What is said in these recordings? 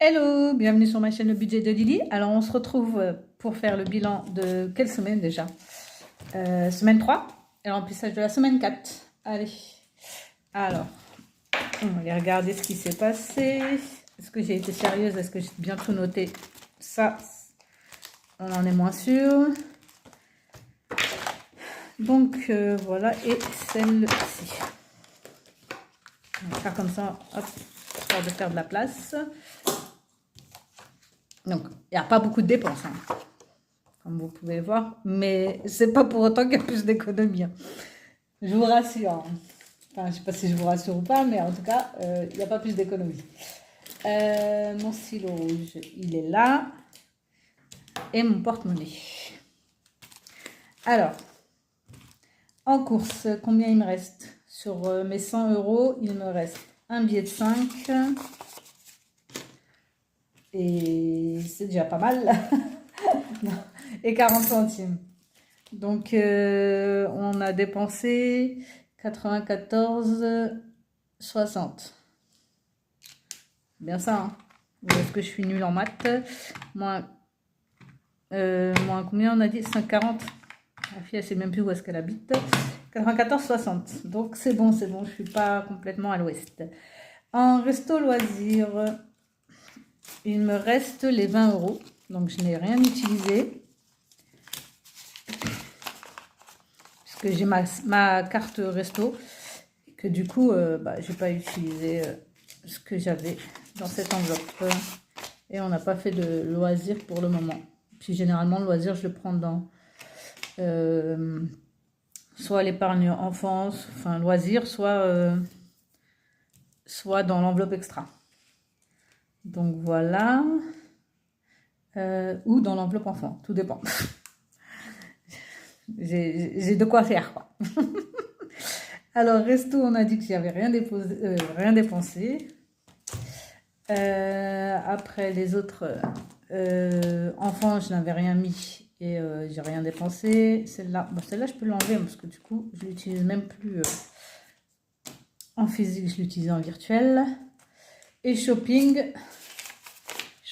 Hello, bienvenue sur ma chaîne Le Budget de Lily. Alors on se retrouve pour faire le bilan de quelle semaine déjà? Semaine 3 et le remplissage de la semaine 4. Allez, alors on va aller regarder ce qui s'est passé. Est-ce que j'ai été sérieuse? Est-ce que j'ai bien tout noté? Ça, on en est moins sûr. Donc voilà, et celle-ci. On va faire comme ça, hop, histoire de faire de la place. Donc, il n'y a pas beaucoup de dépenses, hein, comme vous pouvez voir, mais c'est pas pour autant qu'il y a plus d'économies. Hein. Je vous rassure. Hein. Enfin, je sais pas si je vous rassure ou pas, mais en tout cas, il n'y a pas plus d'économies. Mon stylo rouge, il est là. Et mon porte-monnaie. Alors, en course, combien il me reste? Sur mes 100 €, il me reste un billet de 5. Et c'est déjà pas mal. Et 40 centimes. Donc, on a dépensé 94,60. Bien ça, hein. Est-ce que je suis nulle en maths? Moins combien on a dit? 5,40. La fille, elle sait même plus où est-ce qu'elle habite. 94,60. Donc, c'est bon, je ne suis pas complètement à l'ouest. En resto loisirs, il me reste les 20 €. Donc, je n'ai rien utilisé. Puisque j'ai ma carte resto. Et que du coup, je n'ai pas utilisé ce que j'avais dans cette enveloppe. Et on n'a pas fait de loisirs pour le moment. Puis, généralement, le loisir, je le prends dans soit l'épargne enfance, enfin loisir, soit dans l'enveloppe extra. Donc voilà. Ou dans l'enveloppe enfant, tout dépend. J'ai de quoi faire, quoi. Alors, resto, on a dit que j'avais rien dépensé. Après, les autres enfants, je n'avais rien mis et j'ai rien dépensé. Celle-là, celle-là, je peux l'enlever parce que du coup, je l'utilise même plus en physique, je l'utilise en virtuel. Et shopping,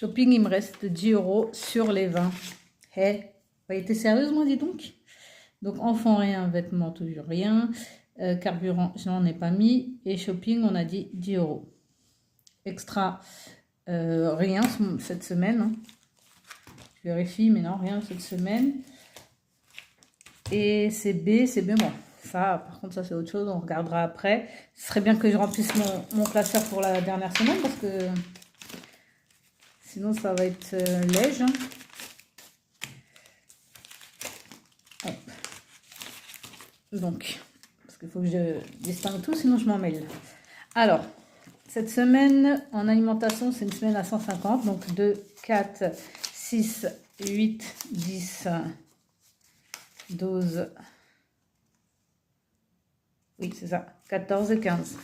il me reste 10 € sur les 20. Hey, vous été sérieusement, dis donc. Donc, enfant, rien, vêtements, toujours rien. Carburant, je n'en ai pas mis. Et shopping, on a dit 10 €. Extra, rien cette semaine. Hein. Je vérifie, mais non, rien cette semaine. Et CB, bon. Ça, par contre, ça c'est autre chose, on regardera après. Ce serait bien que je remplisse mon classeur pour la dernière semaine parce que sinon ça va être léger. Hein. Hop. Donc, parce qu'il faut que je distingue tout, sinon je m'en mêle. Alors, cette semaine en alimentation, c'est une semaine à 150. Donc 2, 4, 6, 8, 10, 12. Oui, c'est ça. 14 et 15.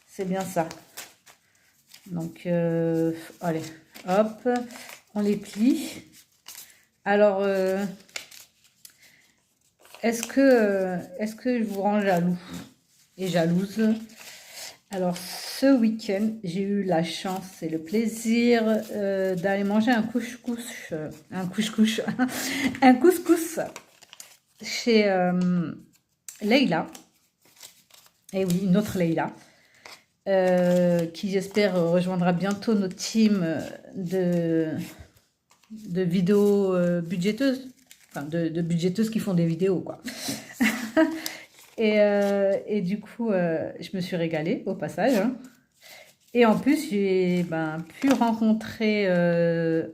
C'est bien ça. Donc, allez, hop, on les plie. Alors, est-ce que je vous rends jaloux et jalouse? Alors, ce week-end, j'ai eu la chance et le plaisir d'aller manger un couscous chez Leïla. Et oui, une autre Leïla, qui j'espère rejoindra bientôt notre team de vidéos budgéteuses, enfin de budgéteuses qui font des vidéos, quoi. Et du coup, je me suis régalée au passage. Hein. Et en plus, j'ai pu rencontrer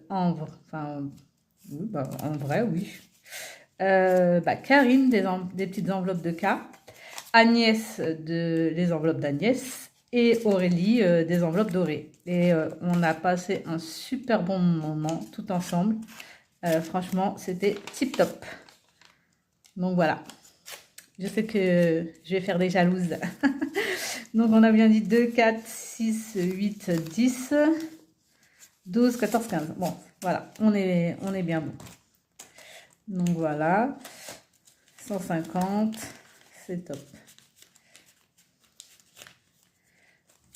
en vrai, oui. Karine des petites enveloppes de K. Agnès les enveloppes d'Agnès et Aurélie des enveloppes dorées. Et on a passé un super bon moment tout ensemble. Franchement, c'était tip top. Donc voilà. Je sais que je vais faire des jalouses. Donc on a bien dit 2, 4, 6, 8, 10, 12, 14, 15. Bon, voilà, on est bien bon. Donc voilà. 150, c'est top.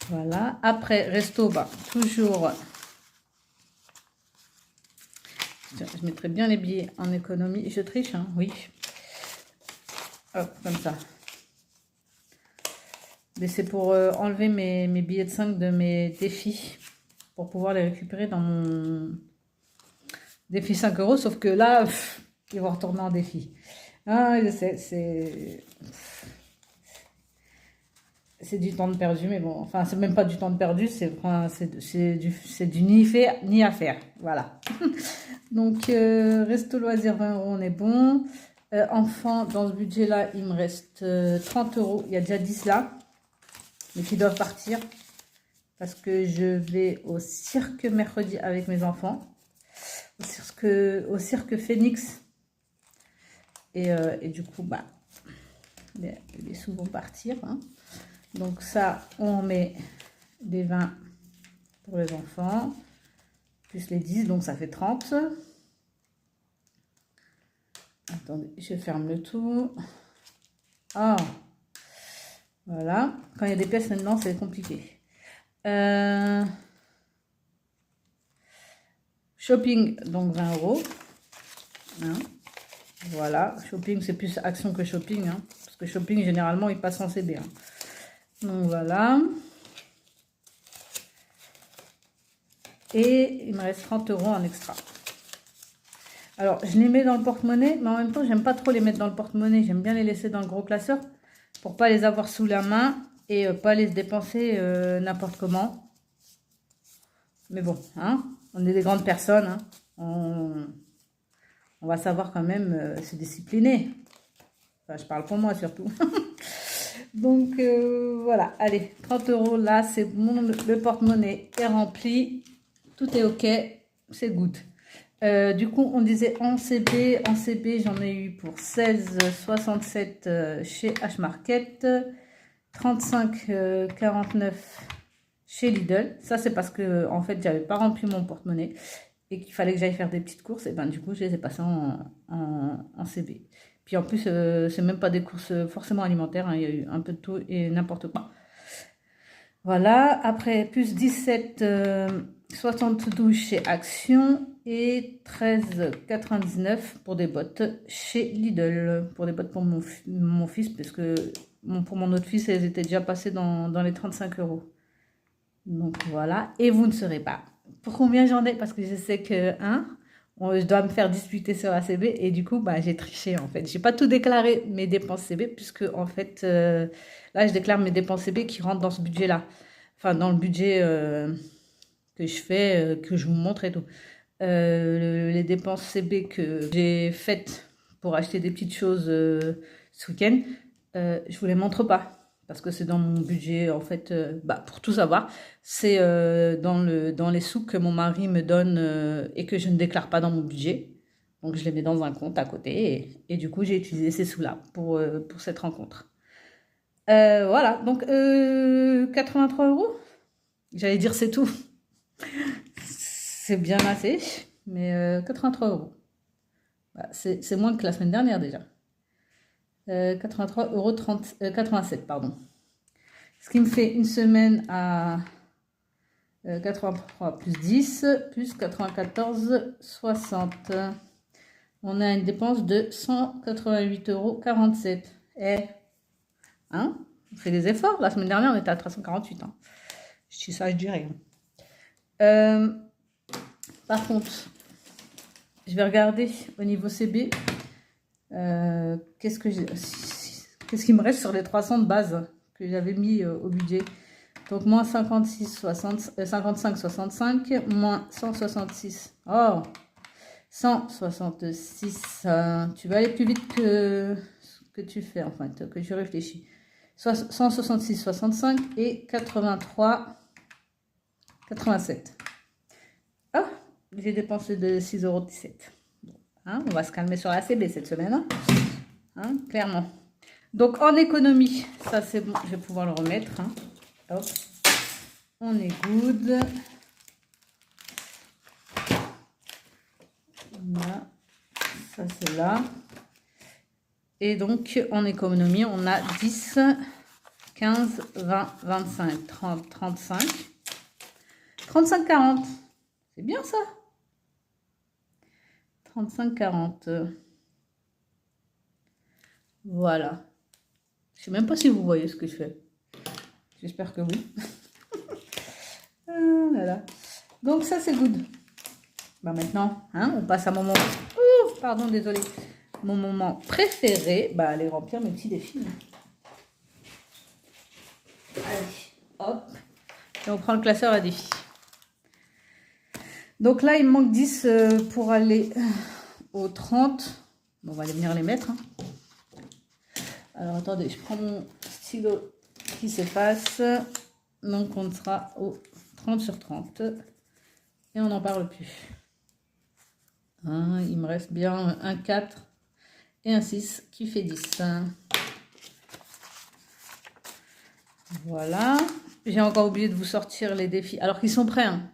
Voilà. Après, resto, toujours Je mettrai bien les billets en économie. Je triche, hein, oui. Hop, comme ça. Mais c'est pour enlever mes billets de 5 de mes défis. Pour pouvoir les récupérer dans mon défi 5 €. Sauf que là, ils vont retourner en défi. Ah, je sais, c'est du temps de perdu, mais bon, enfin, c'est même pas du temps de perdu, c'est du ni fait ni à faire. Voilà. Donc, resto loisir 20 €, on est bon. Enfant, dans ce budget-là, il me reste 30 €. Il y a déjà 10 là, mais qui doivent partir. Parce que je vais au cirque mercredi avec mes enfants. Au cirque Phoenix. Et du coup, bah, les sous vont partir. Hein. Donc ça, on met des 20 pour les enfants. Plus les 10, donc ça fait 30. Attendez, je ferme le tout. Ah, voilà. Quand il y a des pièces maintenant, c'est compliqué. Shopping, donc 20 €. Hein. Voilà, shopping, c'est plus action que shopping. Hein, parce que shopping, généralement, il passe en CB. Hein. Donc voilà. Et il me reste 30 € en extra. Alors, je les mets dans le porte-monnaie, mais en même temps, j'aime pas trop les mettre dans le porte-monnaie. J'aime bien les laisser dans le gros classeur pour pas les avoir sous la main et pas les dépenser n'importe comment. Mais bon, hein, on est des grandes personnes. Hein, on va savoir quand même se discipliner. Enfin, je parle pour moi surtout. Donc, voilà. Allez, 30 € là, c'est bon. Le porte-monnaie est rempli. Tout est OK. C'est good. Du coup, on disait en CB. En CB, j'en ai eu pour 16,67 chez H-Market. 35,49 chez Lidl. Ça, c'est parce que, en fait, j'avais pas rempli mon porte-monnaie et qu'il fallait que j'aille faire des petites courses. Et ben, du coup, je les ai passées en CB. Puis en plus, c'est même pas des courses forcément alimentaires. Hein. Il y a eu un peu de tout et n'importe quoi. Voilà. Après, plus 17,72 chez Action et 13,99 pour des bottes chez Lidl. Pour des bottes pour mon fils, parce que pour mon autre fils, elles étaient déjà passées dans les 35 €. Donc voilà. Et vous ne saurez pas pour combien j'en ai, parce que je sais que je dois me faire disputer sur la CB et du coup, bah, j'ai triché en fait. J'ai pas tout déclaré mes dépenses CB puisque en fait, là, je déclare mes dépenses CB qui rentrent dans ce budget-là. Enfin, dans le budget que je fais, que je vous montre et tout. Les dépenses CB que j'ai faites pour acheter des petites choses ce week-end, je vous les montre pas. Parce que c'est dans mon budget, en fait, pour tout savoir, c'est dans les sous que mon mari me donne et que je ne déclare pas dans mon budget. Donc, je les mets dans un compte à côté et du coup, j'ai utilisé ces sous-là pour cette rencontre. Voilà, donc 83 €. J'allais dire c'est tout. C'est bien assez, mais 83 €. Bah, c'est moins que la semaine dernière déjà. 83,87 €, pardon. Ce qui me fait une semaine à 83 plus 10, plus 94,60. On a une dépense de 188,47 €. Hein, on fait des efforts. La semaine dernière, on était à 348. Hein. Je dis ça, je dirais. Par contre, je vais regarder au niveau CB. Qu'est-ce qui me reste sur les 300 de base que j'avais mis au budget. Donc, moins 55,65, moins 166. Oh, 166. Tu vas aller plus vite que ce que tu fais, en fait, que je réfléchis. 166,65 et 83,87. Ah, j'ai dépensé de 6,17 €. Hein, on va se calmer sur la CB cette semaine. Hein, clairement. Donc, en économie, ça c'est bon, je vais pouvoir le remettre. Hein. Hop. On est good. Voilà. Ça c'est là. Et donc, en économie, on a 10, 15, 20, 25, 30, 35, 35, 40. C'est bien ça. 35, 40. Voilà. Je sais même pas si vous voyez ce que je fais. J'espère que oui. Voilà. Donc ça c'est good. Bah maintenant, hein, on passe à mon moment. Ouf, pardon, désolé. Mon moment préféré, bah aller remplir mes petits défis. Allez, hop. Et on prend le classeur à défi. Donc là, il me manque 10 pour aller aux 30. Bon, on va aller venir les mettre. Hein. Alors attendez, je prends mon stylo qui s'efface. Donc on sera au 30 sur 30. Et on n'en parle plus. Hein, il me reste bien un 4 et un 6 qui fait 10. Voilà. J'ai encore oublié de vous sortir les défis. Alors qu'ils sont prêts. Hein.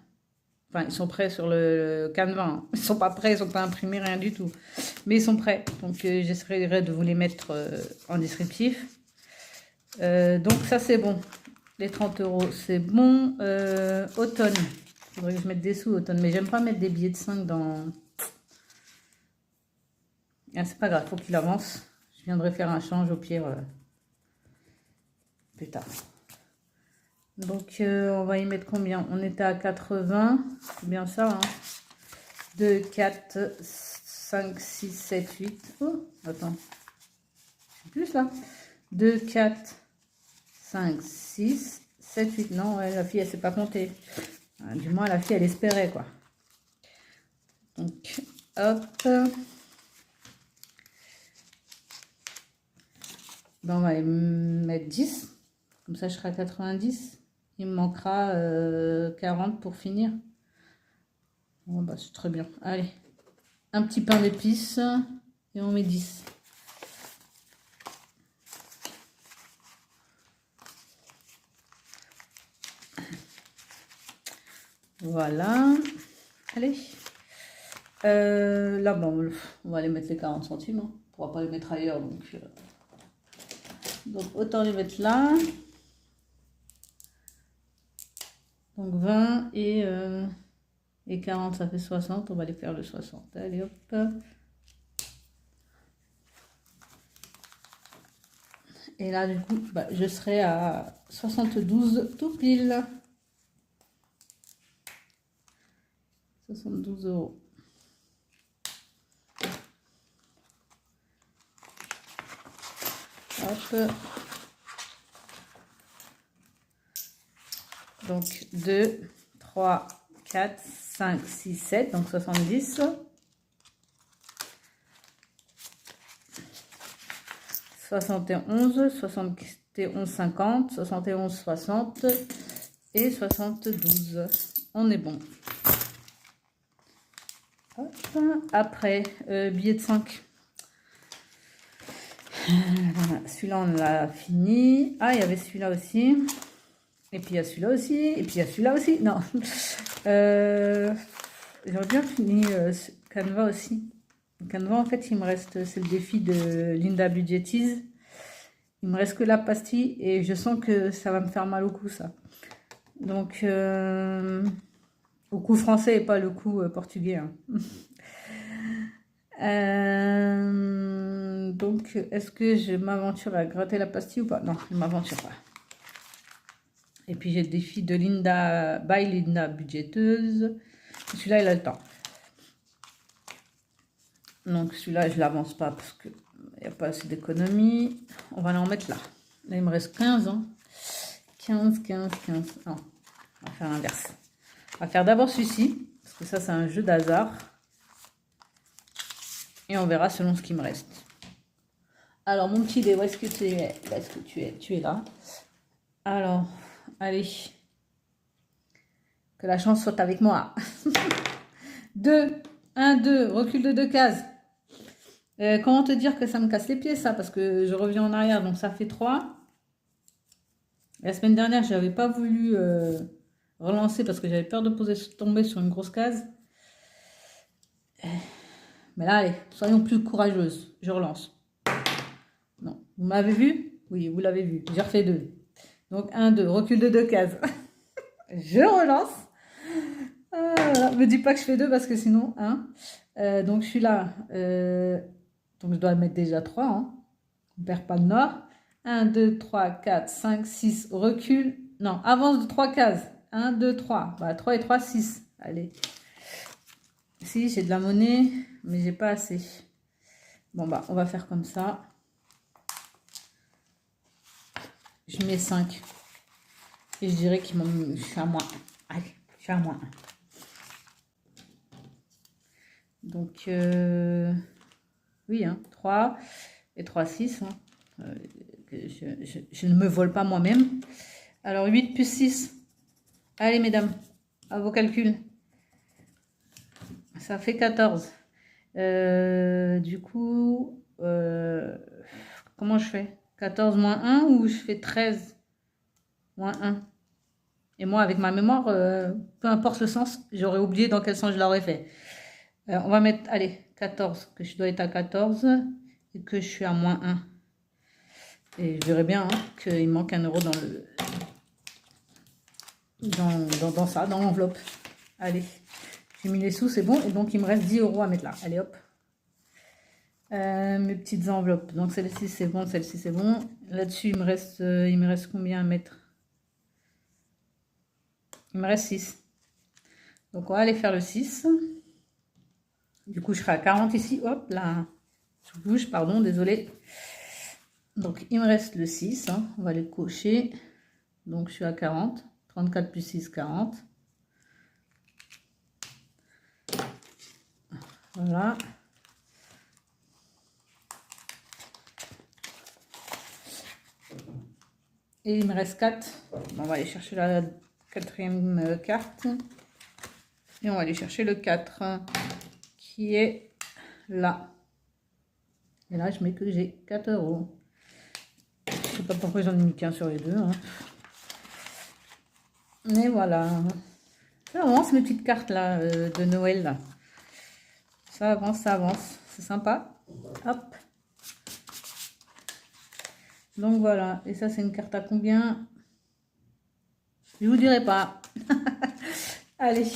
Enfin, ils sont prêts sur le canevas. Hein. Ils ne sont pas prêts, ils ne sont pas imprimés, rien du tout. Mais ils sont prêts. Donc j'essaierai de vous les mettre en descriptif. Donc ça c'est bon. Les 30 € c'est bon. Automne. Il faudrait que je mette des sous automne. Mais j'aime pas mettre des billets de 5 dans... Ah, c'est pas grave, faut qu'il avance. Je viendrai faire un change au pire plus tard. Donc on va y mettre combien? On était à 80, c'est bien ça. Hein. 2, 4, 5, 6, 7, 8. Oh, attends. C'est plus là. 2, 4, 5, 6, 7, 8. Non, ouais, la fille, elle ne s'est pas comptée. Du moins, la fille, elle espérait, quoi. Donc, hop. Ben, on va mettre 10. Comme ça, je serai à 90. Il me manquera 40 pour finir. Bon, bah, c'est très bien. Allez. Un petit pain d'épices. Et on met 10. Voilà. Allez. Là, bon, on va aller mettre les 40 centimes. Hein. On ne pourra pas les mettre ailleurs. Donc autant les mettre là. Donc 20 et 40, ça fait 60. On va les faire le 60. Allez, hop. Et là, du coup, bah, je serai à 72 tout pile. 72 €. Hop. Donc 2, 3, 4, 5, 6, 7. Donc 70. 71, 71, 50, 71, 60 et 72. On est bon. Hop. Après, billet de 5. Celui-là, on l'a fini. Ah, il y avait celui-là aussi. Et puis, il y a celui-là aussi. Et puis, il y a celui-là aussi. Non. J'aurais bien fini ce Canva aussi. Le Canva, en fait, il me reste... C'est le défi de Linda Budgetise. Il me reste que la pastille. Et je sens que ça va me faire mal au cou, ça. Donc, au cou français et pas le cou portugais. Hein. Donc, est-ce que je m'aventure à gratter la pastille ou pas? Non, je ne m'aventure pas. Et puis, j'ai le défi de Linda, by Linda Budgeteuse. Celui-là, il a le temps. Donc, celui-là, je ne l'avance pas parce qu'il n'y a pas assez d'économie. On va en mettre là. Là, il me reste 15 ans. 15, 15, 15. Non, on va faire l'inverse. On va faire d'abord celui-ci. Parce que ça, c'est un jeu d'hasard. Et on verra selon ce qui me reste. Alors, mon petit dé, où est-ce que tu es? Où est-ce que tu es? Tu es là. Alors, allez. Que la chance soit avec moi. 2. 1, 2. Recul de 2 cases. Comment te dire que ça me casse les pieds, ça? Parce que je reviens en arrière, donc ça fait 3. La semaine dernière, je n'avais pas voulu relancer parce que j'avais peur de tomber sur une grosse case. Mais là, allez, soyons plus courageuses. Je relance. Non. Vous m'avez vu? Oui, vous l'avez vu. J'ai refait 2. Donc, 1, 2. Recul de 2 cases. Je relance. Me dis pas que je fais 2 parce que sinon, hein. Donc je suis là. Donc je dois mettre déjà 3. Hein. On ne perd pas le nord. 1, 2, 3, 4, 5, 6. Recule. Non, avance de 3 cases. 1, 2, 3. Bah, 3 et 3, 6. Allez. Si, j'ai de la monnaie, mais j'ai pas assez. Bon, bah, on va faire comme ça. Je mets 5. Et je dirais qu'il m'en... Je suis à moins 1. Allez, je suis à moins 1. Donc, oui, hein, 3 et 3, 6. Hein. Je ne me vole pas moi-même. Alors, 8 plus 6. Allez, mesdames, à vos calculs. Ça fait 14. Du coup, comment je fais? 14 moins 1 ou je fais 13 moins 1? Et moi, avec ma mémoire, peu importe le sens, j'aurais oublié dans quel sens je l'aurais fait. On va mettre, allez, 14, que je dois être à 14 et que je suis à moins 1. Et je verrai bien hein, qu'il manque 1 euro dans le dans ça, dans l'enveloppe. Allez, j'ai mis les sous, c'est bon. Et donc, il me reste 10 euros à mettre là. Allez, hop. Mes petites enveloppes. Donc, celle-ci, c'est bon. Celle-ci, c'est bon. Là-dessus, il me reste combien à mettre? Il me reste 6. Donc, on va aller faire le 6. Du coup, je serai à 40 ici. Hop, là. Je bouge, pardon, désolé. Donc, il me reste le 6. Hein. On va les cocher. Donc, je suis à 40. 34 plus 6, 40. Voilà. Et il me reste 4. On va aller chercher la 4e carte. Et on va aller chercher le 4 qui est là. Et là, je mets que j'ai 4 euros. Je sais pas pourquoi j'en ai mis qu'un sur les deux. Hein. Et voilà. Ça avance mes petites cartes là de Noël. Là. Ça avance, ça avance. C'est sympa. Hop. Donc voilà. Et ça, c'est une carte à combien? Je vous dirai pas. Allez.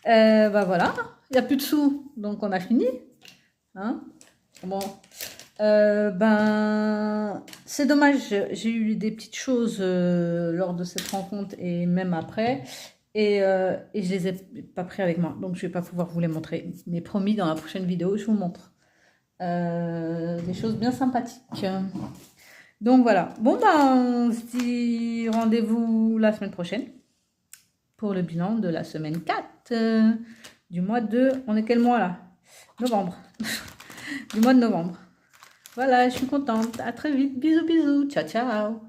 Bah voilà. Il n'y a plus de sous. Donc on a fini. Hein? Bon. Ben, c'est dommage, j'ai eu des petites choses lors de cette rencontre et même après, et je les ai pas pris avec moi, donc je vais pas pouvoir vous les montrer. Mais promis, dans la prochaine vidéo, je vous montre des choses bien sympathiques. Donc voilà. Bon ben, on se dit rendez-vous la semaine prochaine pour le bilan de la semaine 4 du mois de... On est quel mois là? Novembre. Du mois de novembre. Voilà, je suis contente. À très vite. Bisous, bisous. Ciao, ciao.